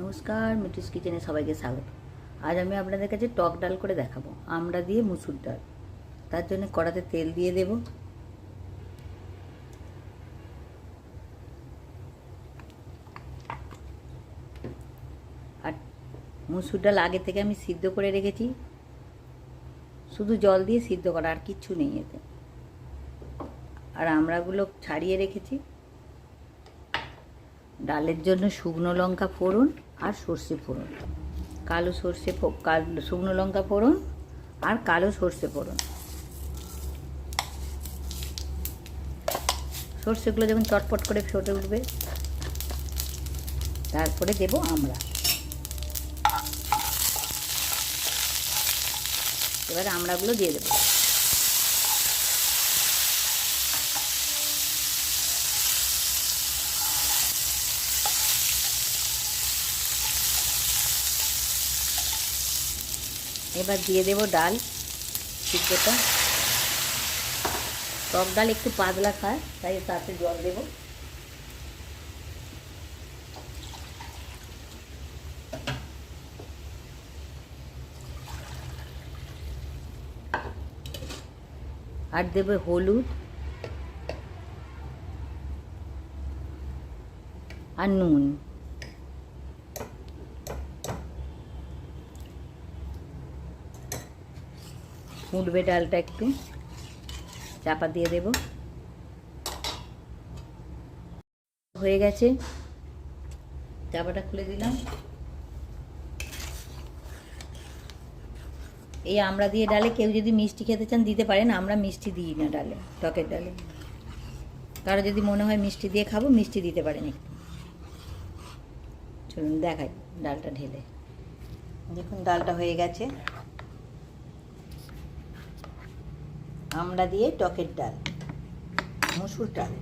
নমস্কার, মিটুস কিচেনে সবাইকে স্বাগত। আজ আমি আপনাদের কাছে টক ডাল করে দেখাবো, আমড়া দিয়ে মুসুর ডাল। তার জন্য কড়াতে তেল দিয়ে দেব। আর মুসুর ডাল আগে থেকে আমি সিদ্ধ করে রেখেছি, শুধু জল দিয়ে সিদ্ধ করা, আর কিচ্ছু নেই এতে। আর আমড়াগুলো ছাড়িয়ে রেখেছি। ডালের জন্য শুকনো লঙ্কা ফোড়ন আর সর্ষে ফোড়ন, কালো সর্ষে, শুকনো লঙ্কা ফোড়ন আর কালো সর্ষে ফোড়ন। সর্ষেগুলো যখন চটপট করে ফুটে উঠবে, তারপরে দেব আমড়া। এবার আমড়াগুলো দিয়ে দেবো। এবার দিয়ে দেব ডাল সিদ্ধটা। টক ডাল একটু পাতলা খায়, তাই তাতে জল দেব। আর দেব হলুদ আর নুন। ফুটবে ডালটা, একটু চাপা দিয়ে দেব। হয়ে গেছে, চাপাটা খুলে দিলাম। এই আমড়া দিয়ে ডালে কেউ যদি মিষ্টি খেতে চান দিতে পারেন, আমরা মিষ্টি দিই না ডালে, টকের ডালে। কারো যদি মনে হয় মিষ্টি দিয়ে খাবো, মিষ্টি দিতে পারেন একটু। চলুন দেখাই ডালটা ঢেলে। দেখুন ডালটা হয়ে গেছে, আমড়া দিয়ে টকের ডাল, মুসুর ডাল।